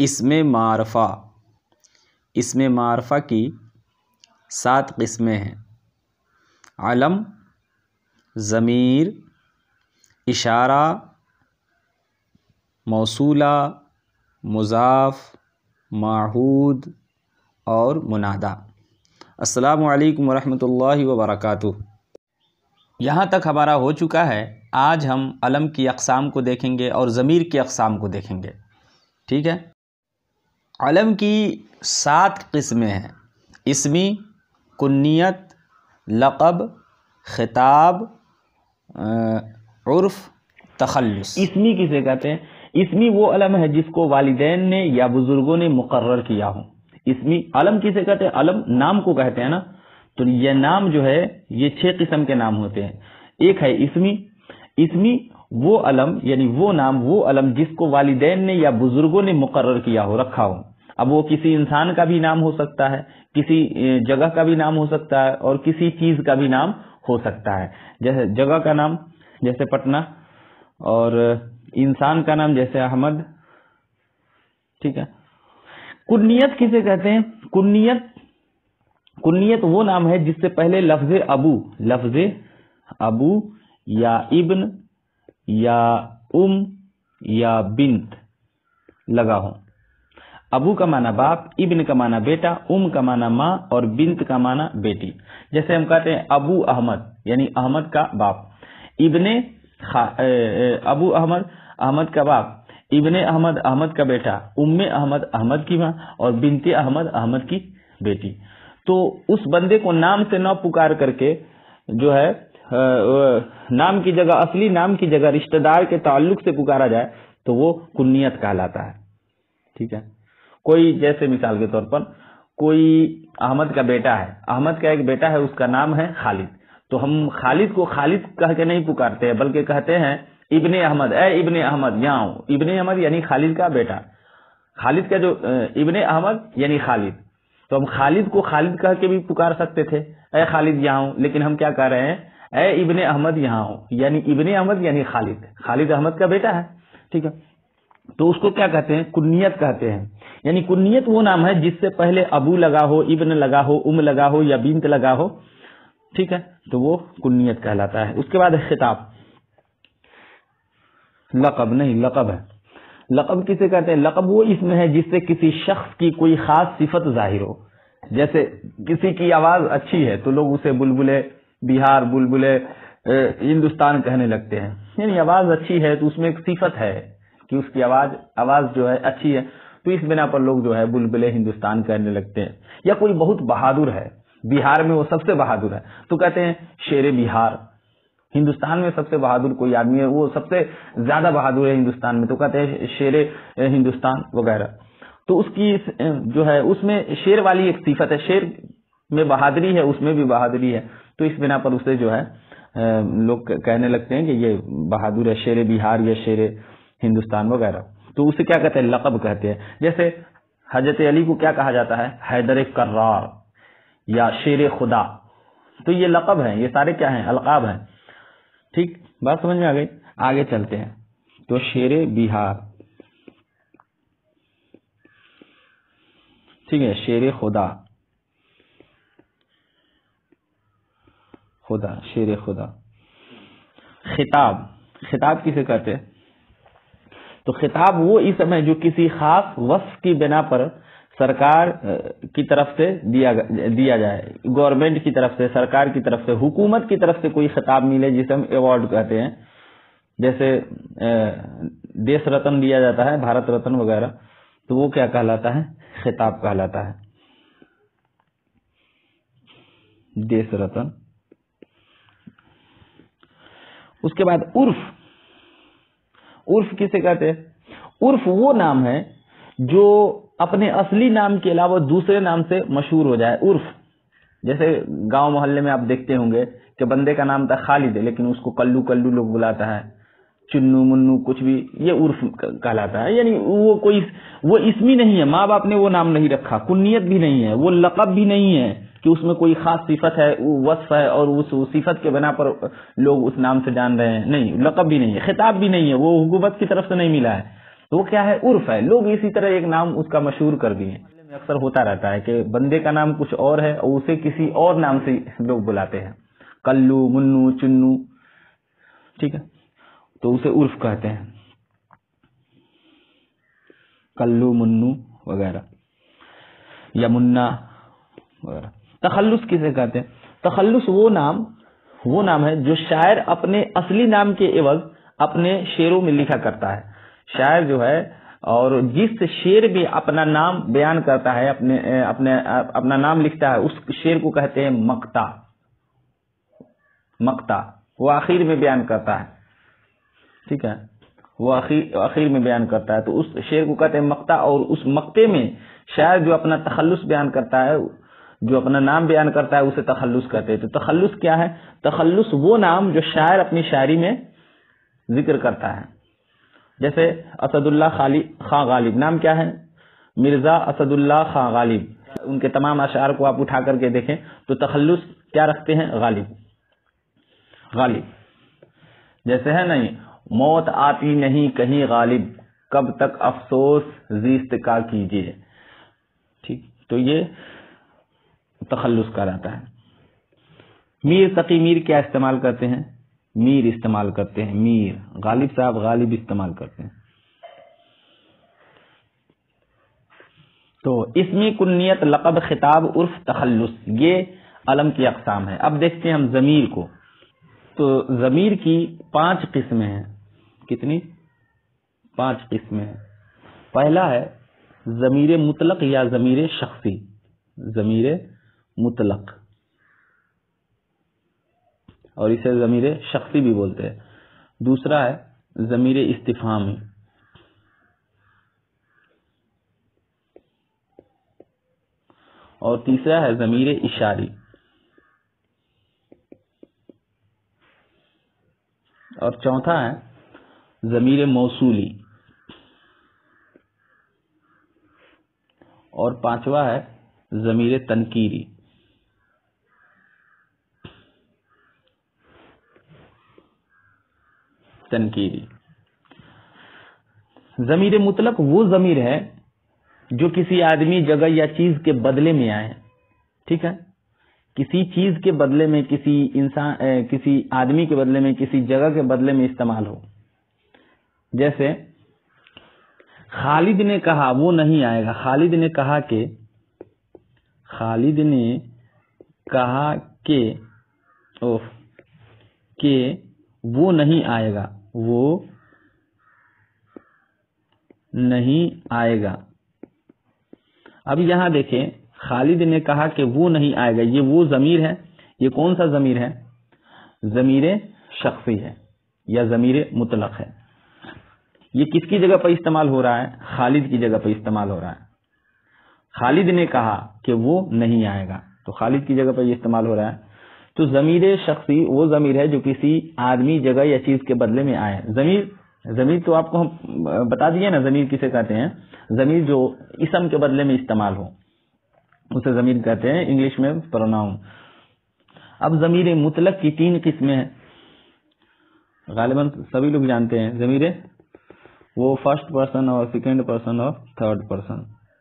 اسم معرفہ، اسم معرفہ کی 7 قسمیں ہیں: علم، ضمیر، اشارہ، موصولہ، مضاف، معہود اور منادی۔ السلام علیکم ورحمۃ اللہ وبرکاتہ۔ یہاں تک ہمارا ہو چکا ہے۔ آج ہم علم کی اقسام کو دیکھیں گے اور ضمیر کی اقسام کو دیکھیں گے، ٹھیک ہے؟ علم کی 7 قسمیں ہیں: اسمی، کنیت، لقب، خطاب، عرف، تخلص۔ اسمی کسے کہتے ہیں؟ اسمی وہ علم ہے جس کو والدین نے یا بزرگوں نے مقرر کیا ہو۔ اسمی علم کسے کہتے ہیں؟ علم نام کو کہتے ہیں نا، تو یہ نام جو ہے یہ 6 قسم کے نام ہوتے ہیں۔ ایک ہے اسمی۔ اسمی وہ علم یعنی وہ نام، وہ علم جس کو والدین نے یا بزرگوں نے مقرر کیا ہو، رکھا ہو۔ اب وہ کسی انسان کا بھی نام ہو سکتا ہے، کسی جگہ کا بھی نام ہو سکتا ہے اور کسی چیز کا بھی نام ہو سکتا ہے۔ جیسے جگہ کا نام جیسے پٹنہ، اور انسان کا نام جیسے احمد، ٹھیک ہے؟ کنیت کسے کہتے ہیں؟ کنیت وہ نام ہے جس سے پہلے لفظ ابو یا ابن یا یا بنت لگا ہو۔ ابو کا معنی باپ، ابن کا معنی بیٹا، کا معنی ماں اور بنت کا معنی بیٹی۔ جیسے ہم کہتے ہیں ابو احمد یعنی احمد کا باپ، ابو احمد کا باپ، ابن احمد احمد کا بیٹا، احمد احمد کی ماں اور بنت احمد احمد کی بیٹی۔ تو اس بندے کو نام سے نہ پکار کر کے جو ہے نام کی جگہ، اصلی نام کی جگہ رشتہ دار کے تعلق سے پکارا جائے تو وہ کنیت کہلاتا ہے، ٹھیک ہے؟ کوئی جیسے مثال کے طور پر کوئی احمد کا بیٹا ہے، احمد کا ایک بیٹا ہے، اس کا نام ہے خالد، تو ہم خالد کو خالد کہہ کے نہیں پکارتے ہیں بلکہ کہتے ہیں ابن احمد، اے ابن احمد یہاں آؤ۔ ابن احمد یعنی خالد کا بیٹا، خالد کا جو ابن احمد یعنی خالد، تو ہم خالد کو خالد کہہ کے بھی پکار سکتے تھے، اے خالد یہاں آؤ، لیکن ہم کیا کہہ رہے ہیں؟ اے ابن احمد یہاں آؤ، یعنی ابن احمد یعنی خالد احمد کا بیٹا ہے، ٹھیک ہے؟ تو اس کو کیا کہتے ہیں؟ کنیت کہتے ہیں۔ یعنی کنیت وہ نام ہے جس سے پہلے ابو لگا ہو، ابن لگا ہو، لگا ہو یا بنت لگا ہو، ٹھیک ہے؟ تو وہ کنیت کہلاتا ہے۔ اس کے بعد خطاب، لقب نہیں، لقب ہے۔ لقب کسے کہتے ہیں؟ لقب وہ اسم ہے جس سے کسی شخص کی کوئی خاص صفت ظاہر ہو۔ جیسے کسی کی آواز اچھی ہے تو لوگ اسے بلبلے بہار، بلبلے ہندوستان کہنے لگتے ہیں، یعنی آواز اچھی ہے تو اس میں ایک صفت ہے کہ اس کی آواز جو ہے اچھی ہے، تو اس بنا پر لوگ جو ہے بلبلے ہندوستان کہنے لگتے ہیں۔ یا کوئی بہت بہادر ہے، بہار میں وہ سب سے بہادر ہے تو کہتے ہیں شیر بہار۔ ہندوستان میں سب سے بہادر کوئی آدمی ہے، وہ سب سے زیادہ بہادر ہے ہندوستان میں، تو کہتے ہیں شیر ہندوستان وغیرہ۔ تو اس کی جو ہے اس میں شیر والی ایک صفت ہے، شیر میں بہادری ہے، اس میں بھی بہادری ہے، تو اس بنا پر اسے جو ہے لوگ کہنے لگتے ہیں کہ یہ بہادر ہے، شیر بہار یا شیر ہندوستان وغیرہ۔ تو اسے کیا کہتے ہیں؟ لقب کہتے ہیں۔ جیسے حضرت علی کو کیا کہا جاتا ہے؟ حیدر کرار یا شیر خدا، تو یہ لقب ہیں، یہ سارے کیا ہیں؟ القاب ہیں، ٹھیک؟ بات سمجھ میں آ گئی؟ آگے چلتے ہیں۔ تو شیر بہار، ٹھیک ہے؟ شیر خدا، شیر خدا۔ خطاب کسے کہتے ہیں؟ تو خطاب وہ اسم ہے جو کسی خاص وصف کی بنا پر سرکار کی طرف سے دیا جائے، گورنمنٹ کی طرف سے، سرکار کی طرف سے، حکومت کی طرف سے کوئی خطاب ملے جسے ہم ایوارڈ کہتے ہیں۔ جیسے دیش رتن دیا جاتا ہے، بھارت رتن وغیرہ، تو وہ کیا کہلاتا ہے؟ خطاب کہلاتا ہے، دیش رتن۔ اس کے بعد عرف کسے کہتے ہیں؟ عرف وہ نام ہے جو اپنے اصلی نام کے علاوہ دوسرے نام سے مشہور ہو جائے۔ عرف جیسے گاؤں محلے میں آپ دیکھتے ہوں گے کہ بندے کا نام تھا خالد ہے لیکن اس کو کلو کلو لوگ بلاتا ہے، چنو منو کچھ بھی، یہ عرف کہلاتا ہے۔ یعنی وہ اسمی نہیں ہے، ماں باپ نے وہ نام نہیں رکھا، کنیت بھی نہیں ہے، وہ لقب بھی نہیں ہے کہ اس میں کوئی خاص صفت ہے، وصف ہے اور اس صفت کے بنا پر لوگ اس نام سے جان رہے ہیں، نہیں، لقب بھی نہیں ہے، خطاب بھی نہیں ہے، وہ حکومت کی طرف سے نہیں ملا ہے، تو وہ کیا ہے؟ عرف ہے. لوگ اسی طرح ایک نام اس کا مشہور کر دیے. اکثر ہوتا رہتا ہے کہ بندے کا نام کچھ اور ہے اور اسے کسی اور نام سے لوگ بلاتے ہیں، کلو، منو، چنو، ٹھیک ہے، تو اسے عرف کہتے ہیں، کلو، منو وغیرہ یا منا وغیرہ. تخلص کسے کہتے ہیں؟ تخلص وہ نام ہے جو شاعر اپنے اصلی نام کے عوض اپنے شعروں میں لکھا کرتا ہے. شاعر جو ہے اور جس شعر میں اپنا نام بیان کرتا ہے، اپنا نام لکھتا ہے، اس شعر کو کہتے ہیں مقطع. وہ آخر میں بیان کرتا ہے، ٹھیک ہے، وہ آخر میں بیان کرتا ہے تو اس شعر کو کہتے ہیں مقطع. اور اس مقطع میں شاعر جو اپنا تخلص بیان کرتا ہے، جو اپنا نام بیان کرتا ہے، اسے تخلص کہتے ہیں. تو تخلص کیا ہے؟ تخلص وہ نام جو شاعر اپنی شاعری میں ذکر کرتا ہے. جیسے اسد اللہ خاں غالب، نام کیا ہے؟ مرزا اسد اللہ خاں غالب. ان کے تمام اشعار کو آپ اٹھا کر کے دیکھیں تو تخلص کیا رکھتے ہیں؟ غالب. جیسے ہے نہیں، موت آتی نہیں کہیں غالب، کب تک افسوس زیست کا کیجیے. ٹھیک، تو یہ تخلص کا رہتا ہے. میر تقی میر کیا استعمال کرتے ہیں؟ میر استعمال کرتے ہیں. میر غالب صاحب غالب استعمال کرتے ہیں. تو اسمی، کنیت، لقب، خطاب، عرف، تخلص، یہ علم کی اقسام ہے. اب دیکھتے ہیں ہم ضمیر کو. تو ضمیر کی 5 قسمیں ہیں. کتنی؟ 5 قسمیں ہیں. پہلا ہے ضمیر مطلق یا ضمیر شخصی. ضمیر مطلق، اور اسے ضمیر شخصی بھی بولتے ہیں. دوسرا ہے ضمیر استفہامی. اور تیسرا ہے ضمیر اشاری. اور چوتھا ہے ضمیر موصولی. اور پانچواں ہے ضمیر تنکیری. ضمیر مطلق وہ ضمیر ہے جو کسی آدمی، جگہ یا چیز کے بدلے میں آئے. ٹھیک ہے، کسی چیز کے بدلے میں، کسی آدمی کے بدلے میں، کسی جگہ کے بدلے میں استعمال ہو. جیسے خالد نے کہا وہ نہیں آئے گا. خالد نے کہا کہ وہ نہیں آئے گا. وہ نہیں آئے گا. اب یہاں دیکھیں، خالد نے کہا کہ وہ نہیں آئے گا، یہ وہ ضمیر ہے. یہ کون سا ضمیر ہے؟ ضمیر شخصی ہے یا ضمیر مطلق ہے. یہ کس کی جگہ پر استعمال ہو رہا ہے؟ خالد کی جگہ پر استعمال ہو رہا ہے. خالد نے کہا کہ وہ نہیں آئے گا، تو خالد کی جگہ پر یہ استعمال ہو رہا ہے. تو ضمیر شخصی وہ ضمیر ہے جو کسی آدمی، جگہ یا چیز کے بدلے میں آئے. ضمیر تو آپ کو ہم بتا دیے نا، ضمیر کسے کہتے ہیں؟ ضمیر جو اسم کے بدلے میں استعمال ہو اسے ضمیر کہتے ہیں، انگلش میں پروناؤن. اب ضمیر مطلق کی 3 قسمیں ہیں. غالباً سبھی لوگ جانتے ہیں. ضمیر وہ فرسٹ پرسن اور سیکنڈ پرسن اور تھرڈ پرسن،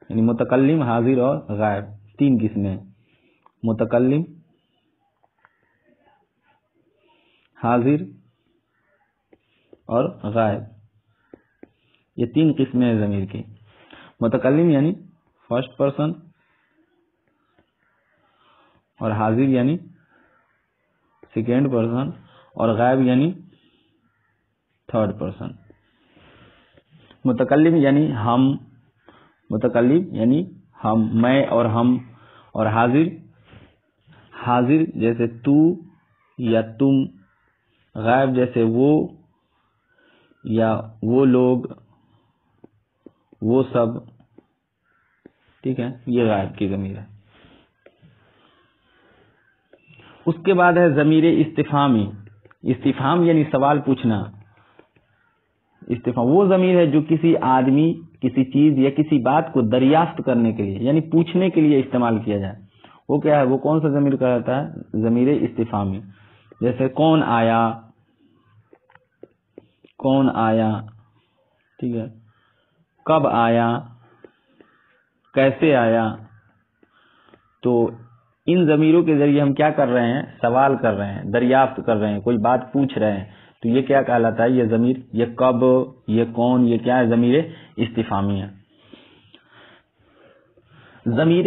یعنی متکلم، حاضر اور غائب. 3 قسمیں: متکلم، حاضر اور غائب. یہ 3 قسمیں ہیں ضمیر کی. متکلم یعنی فرسٹ پرسن، اور حاضر یعنی سیکنڈ پرسن، اور غائب یعنی تھرڈ پرسن. متکلم یعنی ہم، میں اور ہم. اور حاضر جیسے تو یا تم. غائب جیسے وہ یا وہ لوگ، وہ سب. ٹھیک ہے، یہ غائب کی ضمیر ہے. اس کے بعد ہے ضمیر استفہامی. استفہام یعنی سوال پوچھنا. استفہام وہ ضمیر ہے جو کسی آدمی، کسی چیز یا کسی بات کو دریافت کرنے کے لیے، یعنی پوچھنے کے لیے استعمال کیا جائے. وہ کیا ہے؟ وہ کون سا ضمیر کہلاتا ہے؟ ضمیر استفہامی. جیسے کون آیا. ٹھیک ہے، کب آیا، کیسے آیا، تو ان ضمیروں کے ذریعے ہم کیا کر رہے ہیں؟ سوال کر رہے ہیں، دریافت کر رہے ہیں، کوئی بات پوچھ رہے ہیں، تو یہ کیا کہلاتا ہے؟ یہ ضمیر، یہ کب، یہ کون، یہ کیا ہے؟ ضمیر استفہامی ہے۔ ضمیر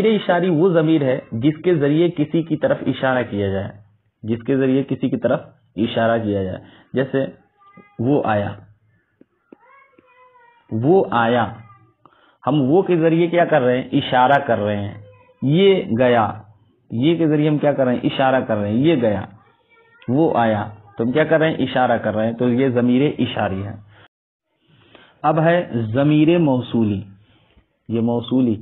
اشاری وہ ضمیر ہے جس کے ذریعے کسی کی طرف اشارہ کیا جائے، جس کے ذریعے کسی کی طرف اشارہ کیا جائے، جیسے وہ آیا، وہ آیا، ہم وہ کے ذریعے کیا کر رہے ہیں؟ اشارہ کر رہے ہیں۔ یہ گیا، یہ کے ذریعے ہم کیا کر رہے ہیں؟ اشارہ کر رہے ہیں، یہ گیا۔ وہ آیا تو ہم کیا کر رہے ہیں؟ اشارہ کر رہے ہیں، تو یہ ضمیر اشاری ہے۔ اب ہے ضمیر موصولی۔ یہ موصولی،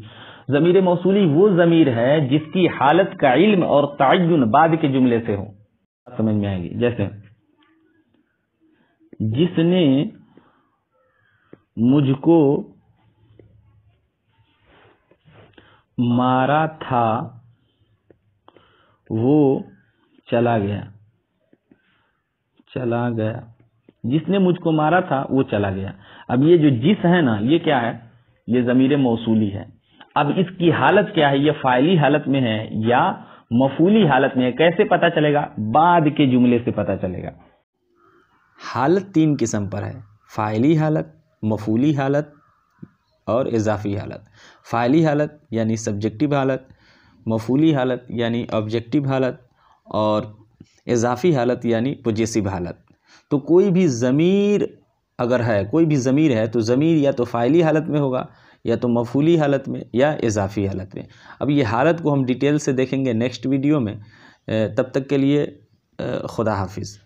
ضمیر موصولی وہ ضمیر ہے جس کی حالت کا علم اور تعین بعد کے جملے سے ہو۔ سمجھ میں آئے گی، جیسے جس نے مجھ کو مارا تھا وہ چلا گیا، چلا گیا، جس نے مجھ کو مارا تھا وہ چلا گیا۔ اب یہ جو جس ہے نا، یہ کیا ہے؟ یہ ضمیر موصولی ہے۔ اب اس کی حالت کیا ہے؟ یہ فاعلی حالت میں ہے یا مفعولی حالت میں ہے؟ کیسے پتا چلے گا؟ بعد کے جملے سے پتا چلے گا۔ حالت تین قسم پر ہے، فاعلی حالت، مفعولی حالت اور اضافی حالت۔ فاعلی حالت یعنی سبجیکٹیو حالت، مفعولی حالت یعنی آبجیکٹیو حالت، اور اضافی حالت یعنی پوزیسیو حالت۔ تو کوئی بھی ضمیر اگر ہے، کوئی بھی ضمیر ہے تو ضمیر یا تو فاعلی حالت میں ہوگا، یا تو مفعولی حالت میں، یا اضافی حالت میں۔ اب یہ حالت کو ہم ڈیٹیل سے دیکھیں گے نیکسٹ ویڈیو میں۔ تب تک کے لیے خدا حافظ۔